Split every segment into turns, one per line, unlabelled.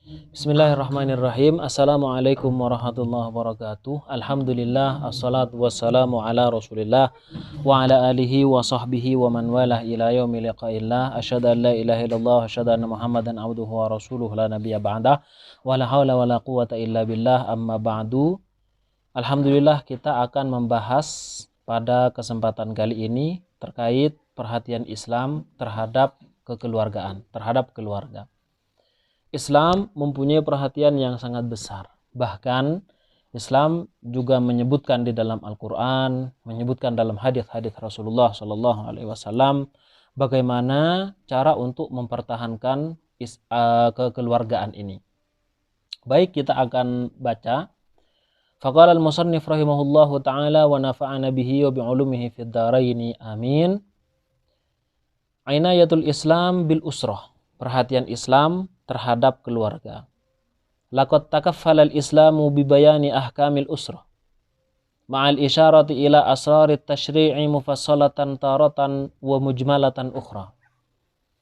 Bismillahirrahmanirrahim. Assalamualaikum warahmatullahi wabarakatuh. Alhamdulillah, assalatu wassalamu ala rasulillah wa ala alihi wa sahbihi wa man walah ila yaumi liqa'illah. Asyhadu an la ilaha illallah, asyhadu anna Muhammadan abduhu wa rasuluhu la nabiyya ba'dah. Wa la haula wa la quwata illa billah, amma ba'du. Alhamdulillah, kita akan membahas pada kesempatan kali ini terkait perhatian Islam terhadap kekeluargaan, terhadap keluarga. Islam mempunyai perhatian yang sangat besar. Bahkan Islam juga menyebutkan di dalam Al-Quran, menyebutkan dalam hadis-hadis Rasulullah SAW bagaimana cara untuk mempertahankan kekeluargaan ini. Baik, kita akan baca. Faqala al-musannif rahimahullahu ta'ala wa nafa'ana bihi wa bi'ulumihi fid dharaini amin. Inayatul Islam bil usrah. Perhatian Islam terhadap keluarga. Laqad takaffala al-Islamu bibayani ahkamil usrah ma'al isyarati ila asrarit tashri'i mufassalatan taratan wa mujmalatan ukhra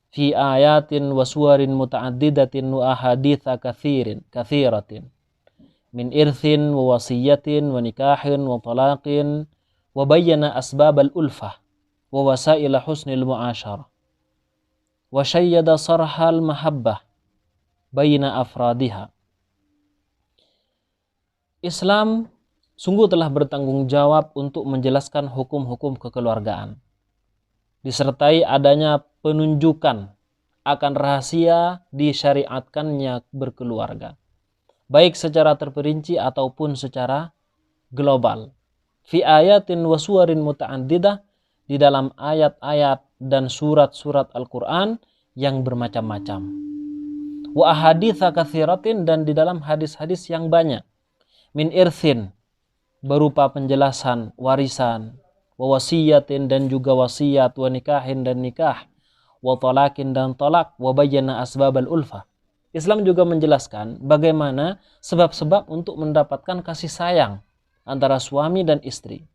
fi ayatin wa suwarin muta'addidatin wa ahaditha kathiratin min irthin wa wasiyatin wa nikahin wa talaqin wa bayyana asbabal ulfah wa wasaila husnil mu'asyarah wa syayyada sarhal mahabbah baina afradiha. Islam sungguh telah bertanggung jawab untuk menjelaskan hukum-hukum kekeluargaan, disertai adanya penunjukan akan rahasia disyariatkannya berkeluarga, baik secara terperinci ataupun secara global. Fi ayatin wa suwarin muta'addidah, di dalam ayat-ayat dan surat-surat Al-Quran yang bermacam-macam. Wa ahaditha katsiratin, dan di dalam hadis-hadis yang banyak. Min irthin, berupa penjelasan warisan. Wa wasiyatin, dan juga wasiat. Wa nikahin, dan nikah. Wa talakin, dan talak. Wa bayyana asbabal ulfah. Islam juga menjelaskan bagaimana sebab-sebab untuk mendapatkan kasih sayang antara suami dan istri.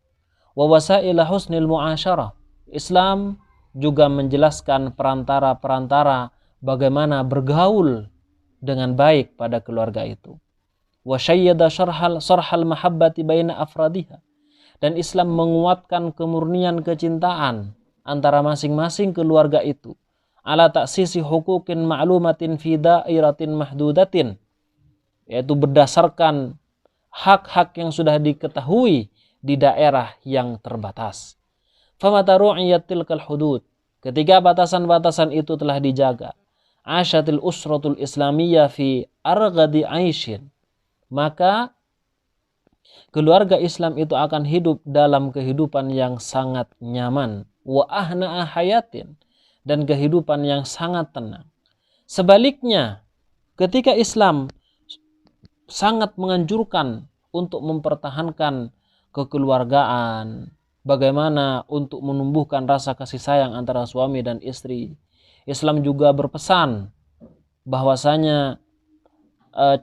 Wa wasaila husnil mu'asyarah. Islam juga menjelaskan perantara-perantara bagaimana bergaul dengan baik pada keluarga itu. Wa syayyada sarhal mahabbati baina afradiha, dan Islam menguatkan kemurnian kecintaan antara masing-masing keluarga itu. Ala taksisi hukukin ma'lumatin fi dairatin mahdudatin, yaitu berdasarkan hak-hak yang sudah diketahui di daerah yang terbatas. Famata ru'iyat tilkal hudud, ketika batasan-batasan itu telah dijaga, asyatil usratul islamiyah fi arghadi aishin, maka keluarga Islam itu akan hidup dalam kehidupan yang sangat nyaman, wa ahna'a hayatin, dan kehidupan yang sangat tenang. Sebaliknya, ketika Islam sangat menganjurkan untuk mempertahankan kekeluargaan, bagaimana untuk menumbuhkan rasa kasih sayang antara suami dan istri, Islam juga berpesan bahwasanya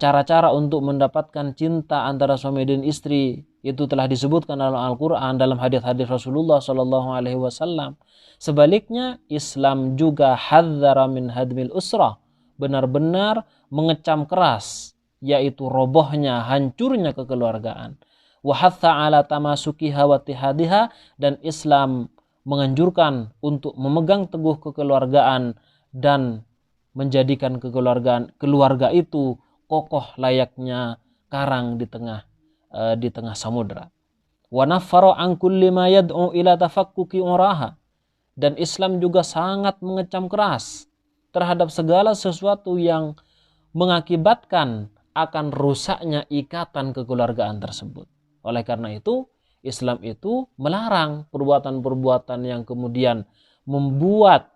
cara-cara untuk mendapatkan cinta antara suami dan istri itu telah disebutkan dalam Al-Quran, dalam hadis-hadis Rasulullah SAW. Sebaliknya, Islam juga hadzara min hadmil usrah, benar-benar mengecam keras, yaitu robohnya, hancurnya kekeluargaan. Wa hatha ala tamasukiha wa tihadiha, dan Islam menganjurkan untuk memegang teguh kekeluargaan dan menjadikan keluarga itu kokoh layaknya karang di tengah samudra. Wa naffara an kulli ma yad'u ila tafakkuki uraha, dan Islam juga sangat mengecam keras terhadap segala sesuatu yang mengakibatkan akan rusaknya ikatan kekeluargaan tersebut. Oleh karena itu, Islam itu melarang perbuatan-perbuatan yang kemudian membuat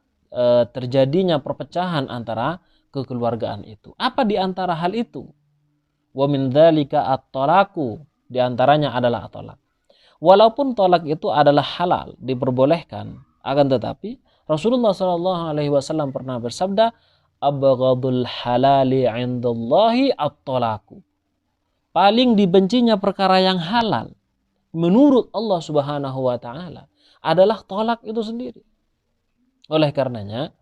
terjadinya perpecahan antara kekeluargaan itu. Apa di antara hal itu? Wa min dzalika at-talaqu, di antaranya adalah at-talaq. Walaupun talak itu adalah halal, diperbolehkan, akan tetapi Rasulullah SAW pernah bersabda, abghadul halali 'indallahi at-talaqu. Paling dibencinya perkara yang halal menurut Allah Subhanahu wa taala adalah tolak itu sendiri. Oleh karenanya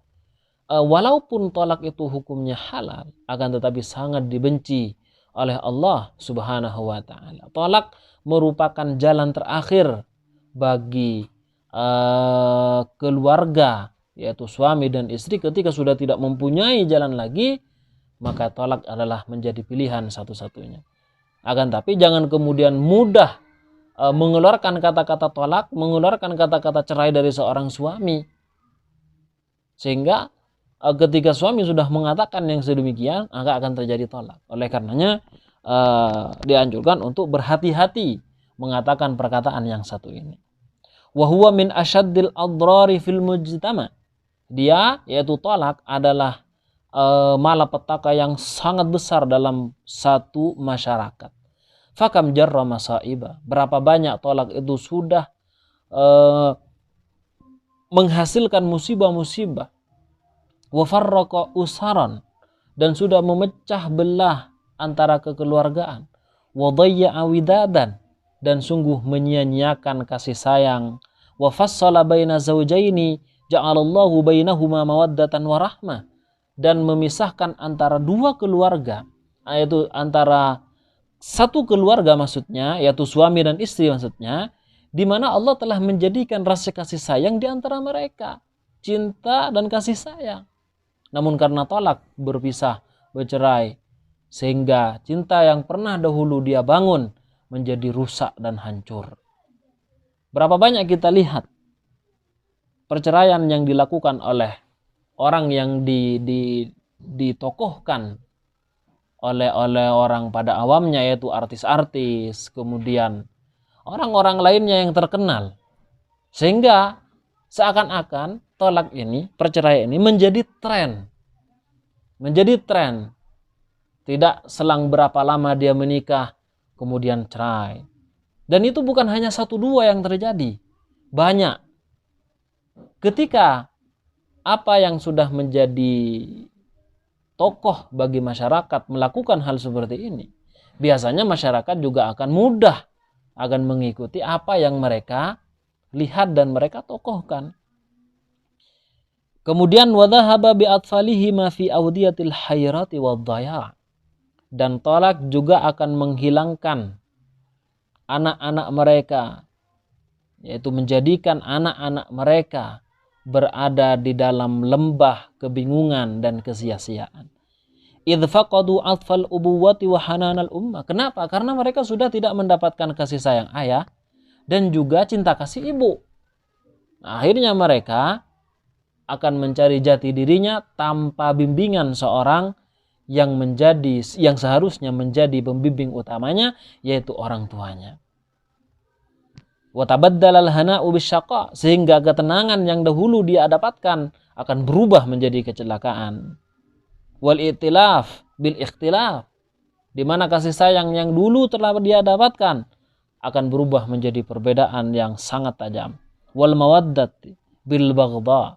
walaupun tolak itu hukumnya halal, akan tetapi sangat dibenci oleh Allah Subhanahu wa taala. Tolak merupakan jalan terakhir bagi keluarga, yaitu suami dan istri, ketika sudah tidak mempunyai jalan lagi, maka tolak adalah menjadi pilihan satu-satunya. Akan tapi jangan kemudian mudah mengeluarkan kata-kata tolak, mengeluarkan kata-kata cerai dari seorang suami, sehingga ketika suami sudah mengatakan yang sedemikian, maka akan terjadi tolak. Oleh karenanya dianjurkan untuk berhati-hati mengatakan perkataan yang satu ini. Wa huwa min asyaddil adrari fil mujtama. Dia, yaitu tolak, adalah malapetaka yang sangat besar dalam satu masyarakat. Fakam jarra masaiba. Berapa banyak tolak itu sudah menghasilkan musibah-musibah. Wa farraqa usaran, dan sudah memecah belah antara kekeluargaan. Wa dayya'a widadan, dan sungguh menyia-nyiakan kasih sayang. Wa fassala baina zawjaini ja'alallahu bainahuma mawaddatan wa rahmah, dan memisahkan antara dua keluarga, yaitu antara satu keluarga maksudnya, yaitu suami dan istri maksudnya, di mana Allah telah menjadikan rasa kasih sayang di antara mereka, cinta dan kasih sayang. Namun karena tolak, berpisah, bercerai, sehingga cinta yang pernah dahulu dia bangun menjadi rusak dan hancur. Berapa banyak kita lihat perceraian yang dilakukan oleh orang yang ditokohkan oleh orang pada awamnya, yaitu artis-artis, kemudian orang-orang lainnya yang terkenal, sehingga seakan-akan tolak ini, perceraian ini menjadi tren. Tidak selang berapa lama dia menikah, kemudian cerai. Dan itu bukan hanya satu dua yang terjadi, banyak. Ketika apa yang sudah menjadi tokoh bagi masyarakat melakukan hal seperti ini, biasanya masyarakat juga akan mudah akan mengikuti apa yang mereka lihat dan mereka tokohkan. Kemudian wadhahaba bi atfalihi ma fi awdiyatil hayrati wadh-dhaya', dan tolak juga akan menghilangkan anak-anak mereka, yaitu menjadikan anak-anak mereka berada di dalam lembah kebingungan dan kesia-siaan. Idh faqadu atfal ubuwati wa hananal ummah. Kenapa? Karena mereka sudah tidak mendapatkan kasih sayang ayah dan juga cinta kasih ibu. Nah, akhirnya mereka akan mencari jati dirinya tanpa bimbingan seorang yang seharusnya menjadi pembimbing utamanya, yaitu orang tuanya. Wa tabaddalal hana'u bisyaqa, sehingga ketenangan yang dahulu dia dapatkan akan berubah menjadi kecelakaan. Wal i'tilaf bil ikhtilaf, di mana kasih sayang yang dulu telah dia dapatkan akan berubah menjadi perbedaan yang sangat tajam. Wal mawaddati bil baghdha,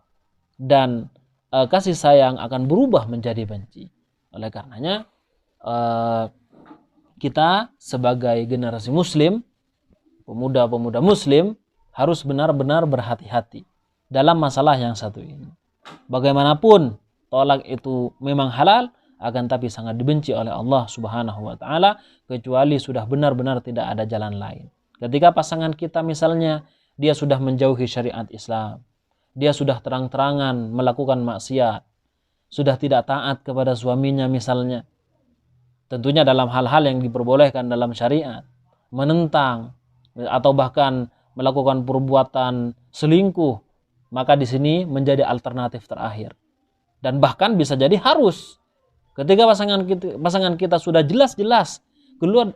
dan kasih sayang akan berubah menjadi benci. Oleh karenanya kita sebagai generasi muslim, pemuda-pemuda muslim, harus benar-benar berhati-hati dalam masalah yang satu ini. Bagaimanapun tolak itu memang halal, akan tapi sangat dibenci oleh Allah Subhanahu wa taala, kecuali sudah benar-benar tidak ada jalan lain. Ketika pasangan kita misalnya dia sudah menjauhi syariat Islam, dia sudah terang-terangan melakukan maksiat, sudah tidak taat kepada suaminya misalnya, tentunya dalam hal-hal yang diperbolehkan dalam syariat, menentang atau bahkan melakukan perbuatan selingkuh, maka di sini menjadi alternatif terakhir. Dan bahkan bisa jadi harus, ketika pasangan kita sudah jelas-jelas keluar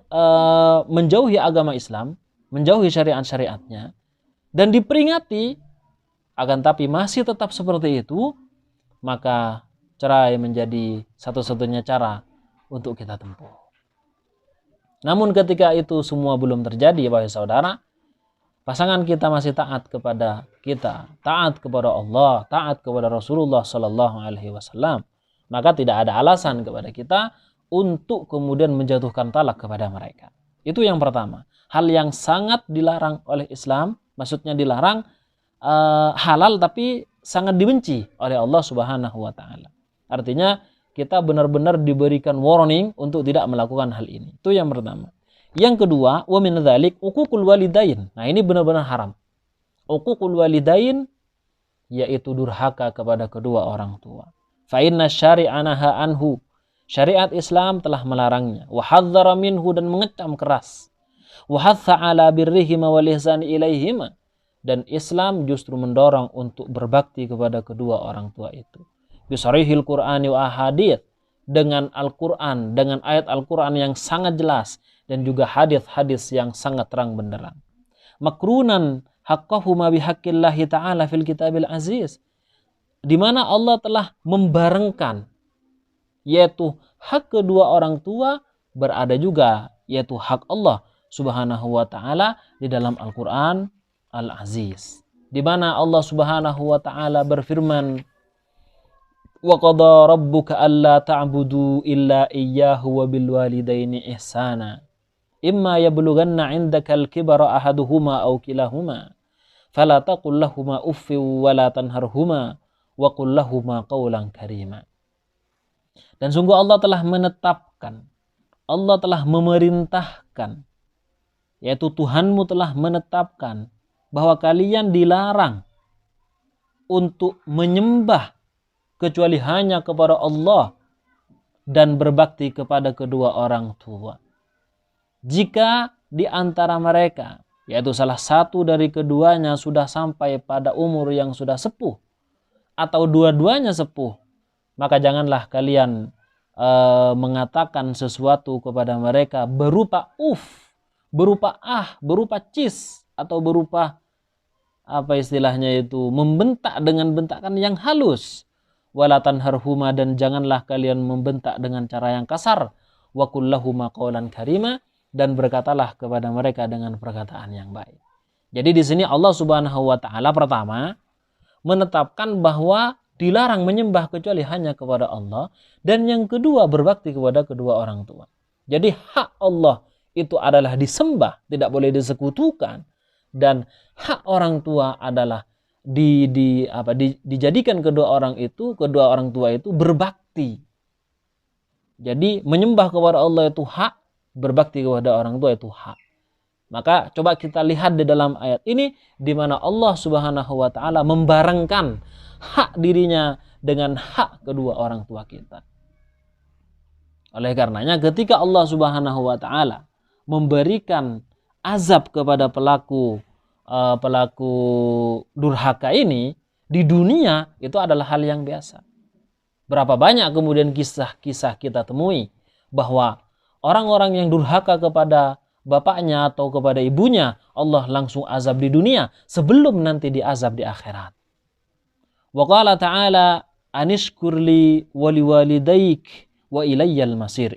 menjauhi agama Islam, menjauhi syariat-syariatnya, dan diperingati, akan tapi masih tetap seperti itu, maka cerai menjadi satu-satunya cara untuk kita tempuh. Namun ketika itu semua belum terjadi, wahai saudara, pasangan kita masih taat kepada kita, taat kepada Allah, taat kepada Rasulullah Sallallahu Alaihi Wasallam, maka tidak ada alasan kepada kita untuk kemudian menjatuhkan talak kepada mereka. Itu yang pertama. Hal yang sangat dilarang oleh Islam, maksudnya dilarang halal tapi sangat dibenci oleh Allah Subhanahu wa taala. Artinya kita benar-benar diberikan warning untuk tidak melakukan hal ini. Itu yang pertama. Yang kedua, wa min dzalik uququl walidain. Nah, ini benar-benar haram. Uququl walidain yaitu durhaka kepada kedua orang tua. Fa inna syari'a naha anhu. Syariat Islam telah melarangnya. Wa hadzara minhu, dan mengecam keras. Wa hatha ala birrihima wal ihsani ilaihima. Dan Islam justru mendorong untuk berbakti kepada kedua orang tua itu. Bisarihil Qur'ani wa ahadith, dengan Al-Quran, dengan ayat Al-Quran yang sangat jelas, dan juga hadis-hadis yang sangat terang benderang. Makrunan haqqahuma bihaqqillahi ta'ala fil kitabil aziz, di mana Allah telah membarengkan, yaitu hak kedua orang tua berada juga, yaitu hak Allah Subhanahu wa ta'ala di dalam Al-Quran Al-Aziz, di mana Allah Subhanahu wa ta'ala berfirman, wa qada rabbuka alla ta'budu illa iyyahu wa bil walidaini ihsana imma yablughanna 'indaka al-kibara ahaduhuma aw kilahuma fala taqul lahumu uffin wa la tanharhuma wa qul lahumu qawlan karima. Dan sungguh Allah telah menetapkan, Allah telah memerintahkan, yaitu Tuhanmu telah menetapkan bahwa kalian dilarang untuk menyembah kecuali hanya kepada Allah dan berbakti kepada kedua orang tua. Jika di antara mereka, yaitu salah satu dari keduanya sudah sampai pada umur yang sudah sepuh, atau dua-duanya sepuh, maka janganlah kalian mengatakan sesuatu kepada mereka berupa berupa berupa cis, atau berupa istilahnya itu, membentak dengan bentakan yang halus. Wala tanharhuma, dan janganlah kalian membentak dengan cara yang kasar. Wa qul lahuma qawlan karima, dan berkatalah kepada mereka dengan perkataan yang baik. Jadi di sini Allah Subhanahu wa taala pertama menetapkan bahwa dilarang menyembah kecuali hanya kepada Allah, dan yang kedua berbakti kepada kedua orang tua. Jadi hak Allah itu adalah disembah, tidak boleh disekutukan, dan hak orang tua adalah dijadikan kedua orang tua itu berbakti. Jadi menyembah kepada Allah itu hak, berbakti kepada orang tua itu hak. Maka coba kita lihat di dalam ayat ini, di mana Allah Subhanahu wa taala membarengkan hak dirinya dengan hak kedua orang tua kita. Oleh karenanya ketika Allah Subhanahu wa taala memberikan azab kepada pelaku durhaka ini di dunia, itu adalah hal yang biasa. Berapa banyak kemudian kisah-kisah kita temui bahwa orang-orang yang durhaka kepada bapaknya atau kepada ibunya, Allah langsung azab di dunia sebelum nanti diazab di akhirat. Wa qala ta'ala anishkurli wa liwalidayk wa ilayyal masir.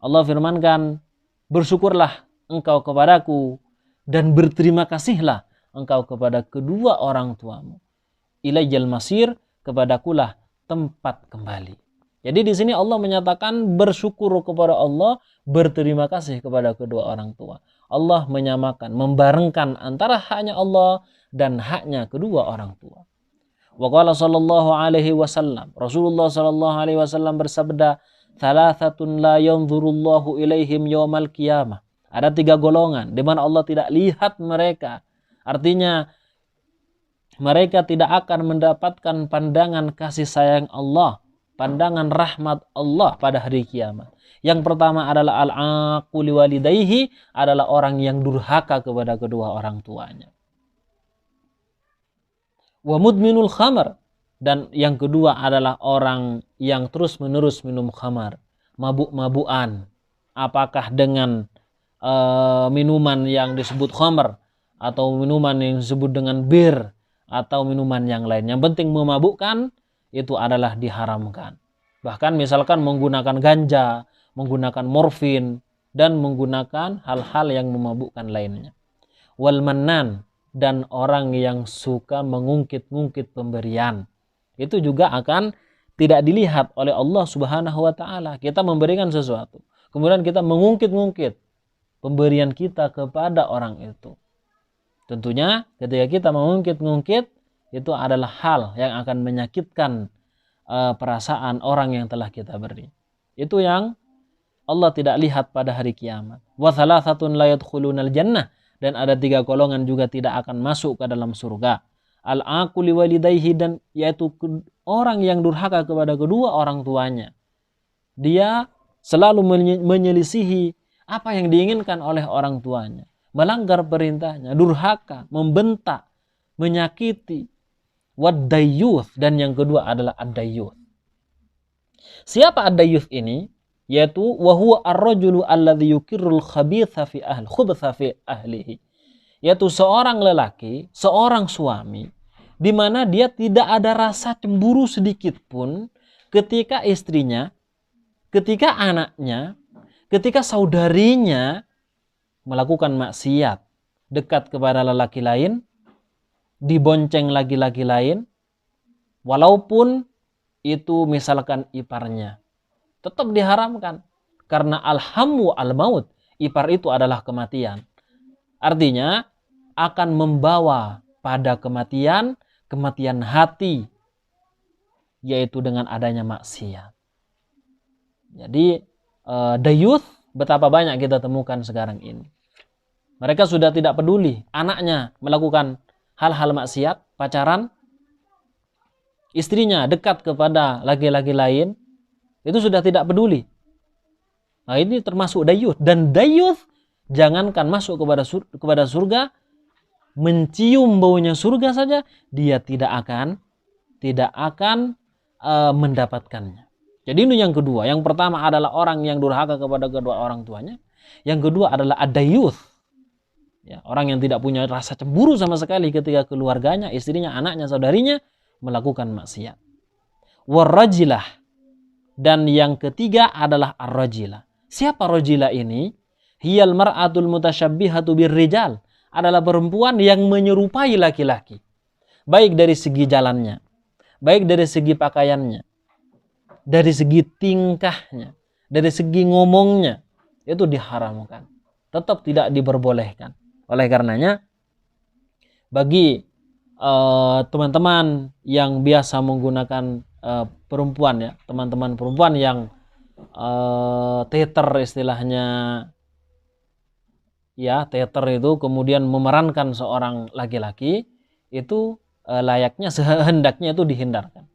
Allah firmankan, bersyukurlah engkau kepadaku dan berterima kasihlah engkau kepada kedua orang tuamu. Ilayyal masir, kepadakulah tempat kembali. Jadi di sini Allah menyatakan bersyukur kepada Allah, berterima kasih kepada kedua orang tua. Allah menyamakan, membarengkan antara haknya Allah dan haknya kedua orang tua. Wa qala sallallahu alaihi wasallam, Rasulullah sallallahu alaihi wasallam bersabda, "Thalathatun la yanzurullahu ilaihim yaumal qiyamah." Ada 3 golongan di mana Allah tidak lihat mereka. Artinya mereka tidak akan mendapatkan pandangan kasih sayang Allah, pandangan rahmat Allah pada hari kiamat. Yang pertama adalah al-aqu liwalidayhi, adalah orang yang durhaka kepada kedua orang tuanya. Wa mudminul khamar, dan yang kedua adalah orang yang terus-menerus minum khamar, mabuk-mabukan. Apakah dengan minuman yang disebut khamar, atau minuman yang disebut dengan bir, atau minuman yang lain. Yang penting memabukkan, itu adalah diharamkan. Bahkan misalkan menggunakan ganja, menggunakan morfin, dan menggunakan hal-hal yang memabukkan lainnya. Wal mannan, dan orang yang suka mengungkit-ungkit pemberian, itu juga akan tidak dilihat oleh Allah Subhanahu wa taala. Kita memberikan sesuatu, kemudian kita mengungkit-ungkit pemberian kita kepada orang itu. Tentunya ketika kita mengungkit-ungkit, itu adalah hal yang akan menyakitkan perasaan orang yang telah kita beri. Itu yang Allah tidak lihat pada hari kiamat. Wa thalathatun la yadkhulunal jannah, dan ada 3 golongan juga tidak akan masuk ke dalam surga. Al-aqu liwalidayhi, dan yaitu orang yang durhaka kepada kedua orang tuanya. Dia selalu menyelisihi apa yang diinginkan oleh orang tuanya, melanggar perintahnya, durhaka, membentak, menyakiti. Wad-dayyuth, dan yang kedua adalah ad-dayyuth. Siapa ad-dayyuth ini? Yaitu wa huwa ar-rajulu alladhi yukirrul khabitha fi ahlihi. Yaitu seorang lelaki, seorang suami, di mana dia tidak ada rasa cemburu sedikit pun ketika istrinya, ketika anaknya, ketika saudarinya melakukan maksiat, dekat kepada lelaki lain, dibonceng laki-laki lain, walaupun itu misalkan iparnya, tetap diharamkan. Karena alhamu al-maut, ipar itu adalah kematian. Artinya akan membawa pada kematian hati, yaitu dengan adanya maksiat. Jadi dayuth betapa banyak kita temukan sekarang ini. Mereka sudah tidak peduli anaknya melakukan hal-hal maksiat, pacaran, istrinya dekat kepada laki-laki lain, itu sudah tidak peduli. Nah, ini termasuk dayuth. Dan dayuth jangankan masuk kepada surga, mencium baunya surga saja dia tidak akan mendapatkannya. Jadi ini yang kedua. Yang pertama adalah orang yang durhaka kepada kedua orang tuanya. Yang kedua adalah ad-dayuth. Ya, orang yang tidak punya rasa cemburu sama sekali ketika keluarganya, istrinya, anaknya, saudarinya melakukan maksiat. Warrajilah, dan yang ketiga adalah ar-rajilah. Siapa rajilah ini? Hiyal mar'atul mutasyabbihatu birrijal, adalah perempuan yang menyerupai laki-laki. Baik dari segi jalannya, baik dari segi pakaiannya, dari segi tingkahnya, dari segi ngomongnya, itu diharamkan. Tetap tidak diperbolehkan. Oleh karenanya, bagi teman-teman yang biasa menggunakan perempuan, ya, teman-teman perempuan yang teater istilahnya, ya, teater itu kemudian memerankan seorang laki-laki, itu layaknya, sehendaknya itu dihindarkan.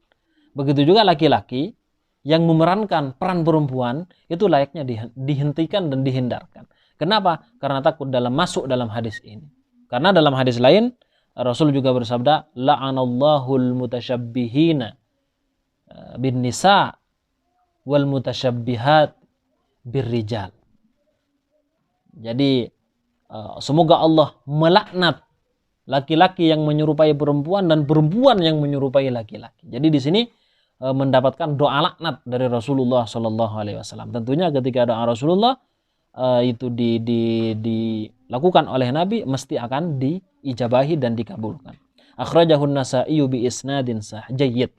Begitu juga laki-laki yang memerankan peran perempuan, itu layaknya dihentikan dan dihindarkan. Kenapa? Karena takut masuk dalam hadis ini. Karena dalam hadis lain Rasul juga bersabda, la'anallahul mutasyabbihina bin nisa wal mutasyabbihat birrijal. Jadi semoga Allah melaknat laki-laki yang menyerupai perempuan dan perempuan yang menyerupai laki-laki. Jadi di sini mendapatkan doa laknat dari Rasulullah Shallallahu Alaihi Wasallam. Tentunya ketika doa Rasulullah itu dilakukan oleh Nabi, mesti akan diijabahi dan dikabulkan. Akhrajahun Nasa'i bi isnadin jayyid.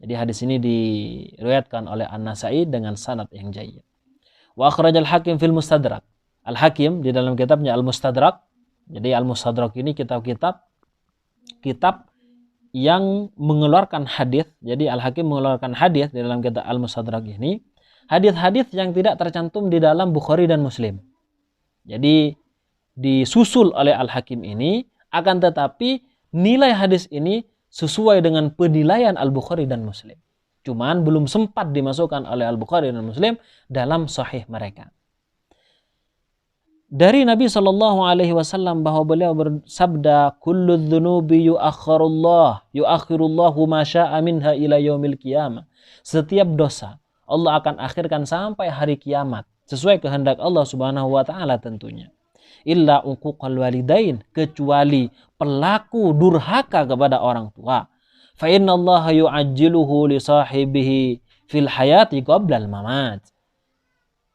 Jadi hadis ini diriwayatkan oleh An-Nasa'i dengan sanad yang jayyid. Wa akhrajal Hakim fil Mustadrak. Al-Hakim di dalam kitabnya Al-Mustadrak. Jadi Al-Mustadrak ini kitab yang mengeluarkan hadis. Jadi Al-Hakim mengeluarkan hadis di dalam kitab Al-Mustadrak ini, hadis-hadis yang tidak tercantum di dalam Bukhari dan Muslim. Jadi disusul oleh Al-Hakim ini, akan tetapi nilai hadis ini sesuai dengan penilaian Al-Bukhari dan Muslim. Cuman belum sempat dimasukkan oleh Al-Bukhari dan Muslim dalam sahih mereka. Dari Nabi Shallallahu Alaihi Wasallam bahwa beliau bersabda, kullu dzunubi yuakhirullahu ma syaa minha ila yaumil qiyamah. Setiap dosa Allah akan akhirkan sampai hari kiamat sesuai kehendak Allah Subhanahu wa taala tentunya. Illa uquqal walidain, kecuali pelaku durhaka kepada orang tua. Fa innallaha yu'ajjiluhu li sahibihi fil hayati qabla al mamat.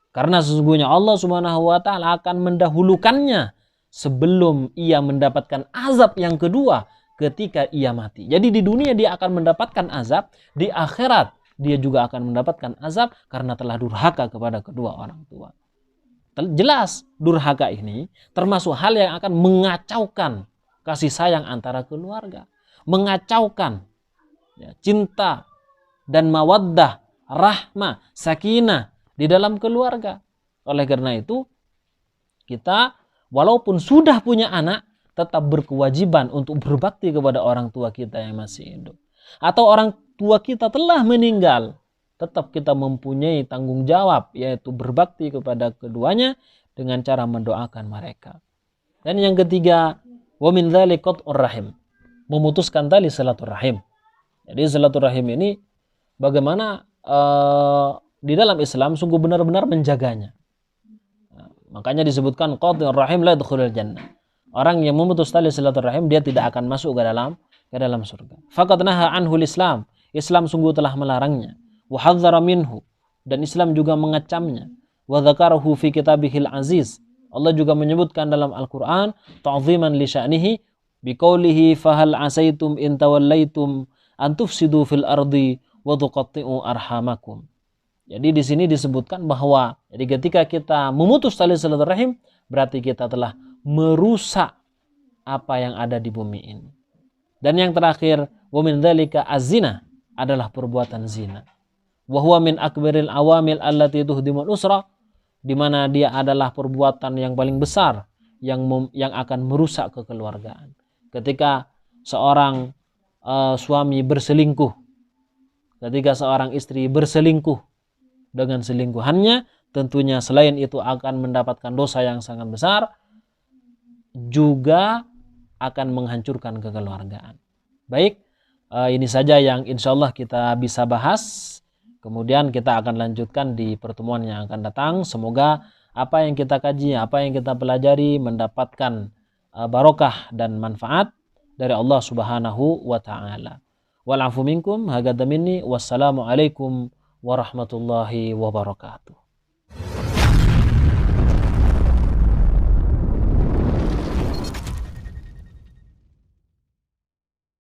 Karena sesungguhnya Allah Subhanahu wa taala akan mendahulukannya sebelum ia mendapatkan azab yang kedua ketika ia mati. Jadi di dunia dia akan mendapatkan azab, di akhirat dia juga akan mendapatkan azab karena telah durhaka kepada kedua orang tua. Jelas durhaka ini termasuk hal yang akan mengacaukan kasih sayang antara keluarga, mengacaukan cinta dan mawaddah, rahmah, sakinah di dalam keluarga. Oleh karena itu, kita walaupun sudah punya anak, tetap berkewajiban untuk berbakti kepada orang tua kita yang masih hidup. Atau orang tua kita telah meninggal, tetap kita mempunyai tanggung jawab, yaitu berbakti kepada keduanya dengan cara mendoakan mereka. Dan yang ketiga, wa min dzalik qat'ur rahim, memutuskan tali silaturahim. Jadi silaturahim ini bagaimana di dalam Islam sungguh benar-benar menjaganya. Makanya disebutkan qat'ur rahim la yadkhulul jannah. Orang yang memutus tali silaturahim dia tidak akan masuk ke dalam surga. Faqad naha anhul Islam. Islam sungguh telah melarangnya. Wa hadzara minhu, dan Islam juga mengecamnya. Wa dzakarahu fi kitabihil aziz. Allah juga menyebutkan dalam Al-Qur'an ta'ziman li sya'nihi biqaulihi fahal asaitum in tawallaitum an tufsidu fil ardi wa tuqatti'u arhamakum. Jadi di sini disebutkan bahwa jadi ketika kita memutus tali silaturahim berarti kita telah merusak apa yang ada di bumi ini. Dan yang terakhir, wa min dzalika az-zina, adalah perbuatan zina. Wa huwa min akbaril awamil allati tuhdimul usra, di mana dia adalah perbuatan yang paling besar yang akan merusak kekeluargaan. Ketika seorang suami berselingkuh, ketika seorang istri berselingkuh dengan selingkuhannya, tentunya selain itu akan mendapatkan dosa yang sangat besar, juga akan menghancurkan kekeluargaan. Baik, ini saja yang insya Allah kita bisa bahas. Kemudian kita akan lanjutkan di pertemuan yang akan datang. Semoga apa yang kita kaji, apa yang kita pelajari mendapatkan barokah dan manfaat dari Allah Subhanahu wa taala. Wal afu minkum, hagada minni, wassalamu alaikum warahmatullahi wabarakatuh.